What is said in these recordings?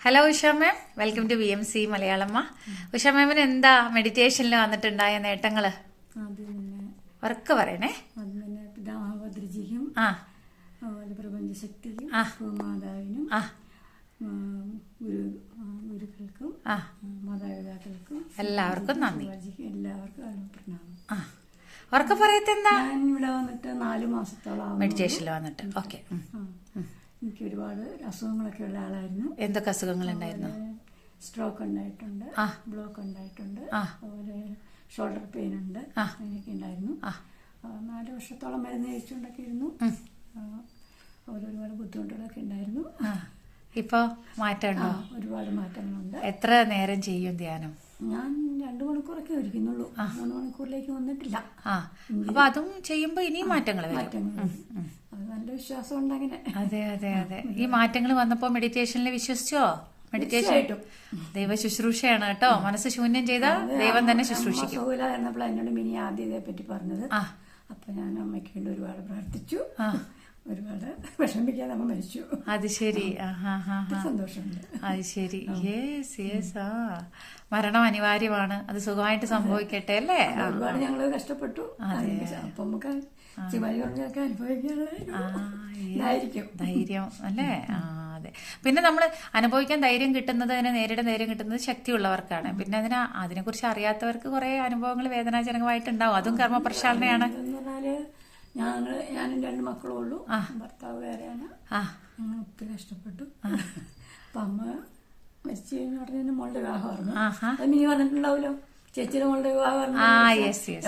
Hello Usha ma'am, welcome to VMC മലയാളമ്മ. ഉഷ മാമിന് എന്താ മെഡിറ്റേഷനിൽ വന്നിട്ടുണ്ടായ നേട്ടങ്ങള് ഉറക്കെ പറയണേ. പിതാമഹഭദ്രജിക്കും പ്രപഞ്ചശക്തിക്കും മാതാവിനും ഗുരുക്കൾക്കും മാതാപിതാക്കൾക്കും എല്ലാവർക്കും നന്ദി. എല്ലാവർക്കും പ്രണാമം. ഉറക്കെ പറയത്തെന്താ? ഞാൻ ഇവിടെ വന്നിട്ട് 4 മാസത്തോളം മെഡിറ്റേഷനിൽ വന്നിട്ട്. ഓക്കെ. എനിക്ക് ഒരുപാട് അസുഖങ്ങളൊക്കെ ഉള്ള ആളായിരുന്നു. എന്തൊക്കെ അസുഖങ്ങൾ ഉണ്ടായിരുന്നു? സ്ട്രോക്ക് ഉണ്ടായിട്ടുണ്ട്, ബ്ലോക്ക് ഉണ്ടായിട്ടുണ്ട്, അതുപോലെ ഷോൾഡർ പെയിൻ ഉണ്ട്, അങ്ങനെയൊക്കെ ഉണ്ടായിരുന്നു. 4 വർഷത്തോളം മരുന്ന് കഴിച്ചുകൊണ്ടൊക്കെ ഇരുന്നു. അതുപോലെ ഒരുപാട് ബുദ്ധിമുട്ടുകളൊക്കെ ഉണ്ടായിരുന്നു. ഇപ്പൊ മാറ്റമുണ്ടോ? ഒരുപാട് മാറ്റങ്ങളുണ്ട്. എത്ര നേരം ചെയ്യും ധ്യാനം? ഞാൻ 2 മണിക്കൂറൊക്കെ ഇരിക്കുന്നുള്ളൂ. 3 മണിക്കൂറിലേക്ക് വന്നിട്ടില്ല. അപ്പൊ അതും ചെയ്യുമ്പോ ഇനിയും മാറ്റങ്ങൾ അത് നല്ല വിശ്വാസം ഉണ്ട് അങ്ങനെ. അതെ അതെ അതെ. ഈ മാറ്റങ്ങൾ വന്നപ്പോ മെഡിറ്റേഷനിൽ വിശ്വസിച്ചോ? മെഡിറ്റേഷൻ ദൈവ ശുശ്രൂഷയാണ് കേട്ടോ. മനസ്സ് ശൂന്യം ചെയ്താൽ ദൈവം തന്നെ ശുശ്രൂഷിക്കും. എന്നപ്പോൾ എന്നോട് മിനി ആദ്യം ഇതേ പറ്റി പറഞ്ഞത്. അപ്പൊ ഞാൻ അമ്മയ്ക്ക് വേണ്ടി ഒരുപാട് പ്രാർത്ഥിച്ചു. ഒരുപാട് വിഷമിക്കാതെ അമ്മ മരിച്ചു. അത് ശരി. സന്തോഷമുണ്ട്. അത് ശരി. മരണം അനിവാര്യമാണ്. അത് സുഖമായിട്ട് സംഭവിക്കട്ടെ അല്ലേ? ഒരുപാട് ഞങ്ങള് കഷ്ടപ്പെട്ടു. അപ്പൊ നമുക്ക് ധൈര്യം അല്ലേ? അതെ. പിന്നെ നമ്മൾ അനുഭവിക്കാൻ ധൈര്യം കിട്ടുന്നത്, അതിനെ നേരിടാൻ ധൈര്യം കിട്ടുന്നത് ശക്തിയുള്ളവർക്കാണ്. പിന്നെ അതിനെ കുറിച്ച് അറിയാത്തവർക്ക് കുറെ അനുഭവങ്ങൾ വേദനാജനകമായിട്ടുണ്ടാവും. അതും കർമ്മ പ്രക്ഷാളനയാണ്. ഞാനും 2 മക്കളും ഉള്ളൂ. ഭർത്താവ് വേറെയാണ്. ഒത്തിരി കഷ്ടപ്പെട്ടു. അപ്പൊ അമ്മ മരിച്ചു കഴിഞ്ഞ ഉടനെ മോളുടെ വിവാഹമായിരുന്നു. അത് മിനി പറഞ്ഞിട്ടുണ്ടാവല്ലോ, ചേച്ചിയുടെ മോളുടെ വിവാഹം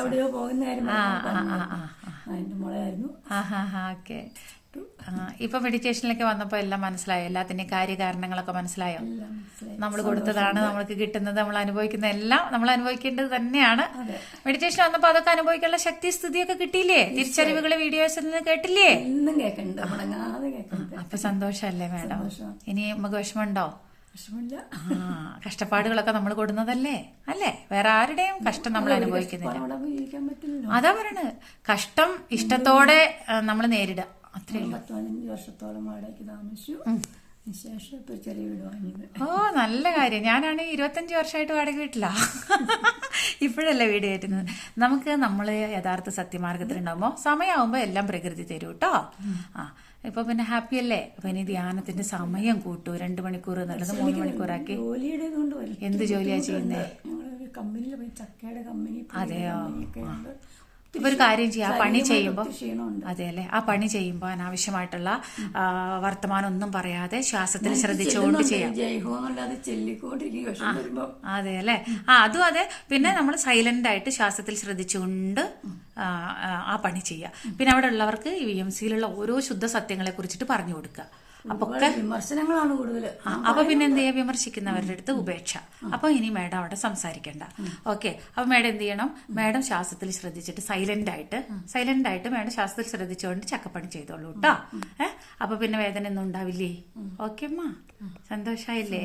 എവിടെയോ പോകുന്ന കാര്യം അതിന്റെ മോളായിരുന്നു. ഓക്കെ. ഇപ്പൊ മെഡിറ്റേഷനിലൊക്കെ വന്നപ്പോ എല്ലാം മനസ്സിലായോ? എല്ലാത്തിന്റെയും കാര്യകാരണങ്ങളൊക്കെ മനസ്സിലായോ? നമ്മൾ കൊടുത്തതാണ് നമ്മൾക്ക് കിട്ടുന്നത്. നമ്മൾ അനുഭവിക്കുന്ന എല്ലാം നമ്മൾ അനുഭവിക്കേണ്ടത് തന്നെയാണ്. മെഡിറ്റേഷൻ വന്നപ്പോ അതൊക്കെ അനുഭവിക്കാനുള്ള ശക്തി സ്ഥിതിയൊക്കെ കിട്ടിയില്ലേ? തിരിച്ചറിവുകള് വീഡിയോസിൽ നിന്ന് കേട്ടില്ലേ? അപ്പൊ സന്തോഷല്ലേ മാഡം? ഇനി നമുക്ക് വിഷമമുണ്ടോ? കഷ്ടപ്പാടുകളൊക്കെ നമ്മൾ കൊടുക്കുന്നതല്ലേ അല്ലേ? വേറെ ആരുടെയും കഷ്ടം നമ്മൾ അനുഭവിക്കുന്നില്ല. അതാ പറയണത്. കഷ്ടം ഇഷ്ടത്തോടെ നമ്മൾ നേരിടുക. 15 വർഷത്തോളം വാടകയ്ക്ക് താമസിച്ചു. ശേഷം ഇപ്പൊ ചെറിയ വീട് വാങ്ങിയത്. നല്ല കാര്യം. ഞാനാണെങ്കിൽ 25 വർഷമായിട്ട് വാടക വീട്ടില്ല. ഇപ്പോഴല്ലേ വീട് കയറ്റുന്നത്. നമുക്ക് നമ്മള് യഥാർത്ഥ സത്യമാർഗത്തിലുണ്ടാവുമ്പോ സമയമാകുമ്പോ എല്ലാം പ്രകൃതി തരൂ കേട്ടോ. ഇപ്പൊ പിന്നെ ഹാപ്പി അല്ലേ? അപ്പൊ ഇനി ധ്യാനത്തിന്റെ സമയം കൂട്ടൂ. 2 മണിക്കൂർ എന്നുള്ളത് 3 മണിക്കൂറാക്കി. എന്ത് ജോലിയാ ചെയ്യുന്നേ? കമ്പനിയിൽ പോയി ചക്കയുടെ കമ്പനി. അതെയോ? ഇപ്പൊ ഒരു കാര്യം ചെയ്യാം. ആ പണി ചെയ്യുമ്പോ അതെ അല്ലെ, ആ പണി ചെയ്യുമ്പോ അനാവശ്യമായിട്ടുള്ള വർത്തമാനം ഒന്നും പറയാതെ ശ്വാസത്തിൽ ശ്രദ്ധിച്ചുകൊണ്ട് ചെയ്യാം. അതെ അല്ലെ? അതും അതെ. പിന്നെ നമ്മൾ സൈലന്റ് ആയിട്ട് ശ്വാസത്തിൽ ശ്രദ്ധിച്ചുകൊണ്ട് ആ പണി ചെയ്യാം. പിന്നെ അവിടെ ഉള്ളവർക്ക് ഈ VMCയിലുള്ള ഓരോ ശുദ്ധ സത്യങ്ങളെ കുറിച്ചിട്ട് പറഞ്ഞു കൊടുക്കുക. അപ്പൊ വിമർശനങ്ങളാണ് കൂടുതൽ. അപ്പൊ പിന്നെ എന്ത് ചെയ്യാ? വിമർശിക്കുന്നവരുടെ അടുത്ത് ഉപേക്ഷ. അപ്പൊ ഇനി മേഡം അവിടെ സംസാരിക്കണ്ട. ഓക്കെ. അപ്പൊ മേഡം എന്ത് ചെയ്യണം? മേഡം ശ്വാസത്തിൽ ശ്രദ്ധിച്ചിട്ട് സൈലന്റ് ആയിട്ട് മേഡം ശ്വാസത്തിൽ ശ്രദ്ധിച്ചുകൊണ്ട് ചക്കപ്പണി ചെയ്തോളൂ കേട്ടോ. അപ്പൊ പിന്നെ വേദന ഒന്നും ഉണ്ടാവില്ലേ? ഓക്കെ അമ്മ, സന്തോഷായില്ലേ?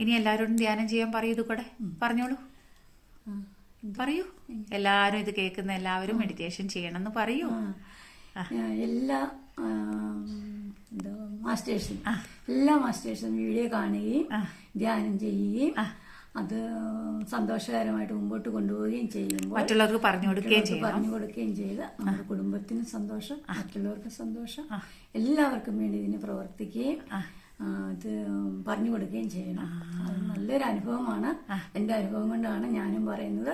ഇനി എല്ലാവരോടും ധ്യാനം ചെയ്യാൻ പറയൂ. ഇത് കൂടെ പറഞ്ഞോളൂ. പറയൂ. എല്ലാരും ഇത് കേൾക്കുന്ന എല്ലാവരും മെഡിറ്റേഷൻ ചെയ്യണമെന്ന് പറയൂ. എല്ലാ എല്ലാ മാസ്റ്റേഴ്സും വീഡിയോ കാണുകയും ധ്യാനം ചെയ്യുകയും അത് സന്തോഷകരമായിട്ട് മുമ്പോട്ട് കൊണ്ടുപോവുകയും ചെയ്യുമ്പോൾ മറ്റുള്ളവർക്ക് പറഞ്ഞു കൊടുക്കുകയും ചെയ്ത് നമ്മുടെ കുടുംബത്തിന് സന്തോഷം, മറ്റുള്ളവർക്ക് സന്തോഷം, എല്ലാവർക്കും വേണ്ടി ഇതിനെ പ്രവർത്തിക്കുകയും ഇത് പറഞ്ഞു കൊടുക്കുകയും ചെയ്യണം. അത് നല്ലൊരു അനുഭവമാണ്. എന്റെ അനുഭവം കൊണ്ടാണ് ഞാനും പറയുന്നത്.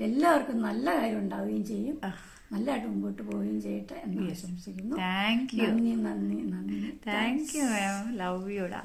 എല്ലാവർക്കും നല്ല കാര്യം ഉണ്ടാവുകയും ചെയ്യും. നല്ലതായിട്ട് മുമ്പോട്ട് പോവുകയും ചെയ്യട്ടെ എന്ന് ആശംസിക്കുന്നു. Thank you. നന്ദി. Thank you ma'am. ലവ് യുടാ.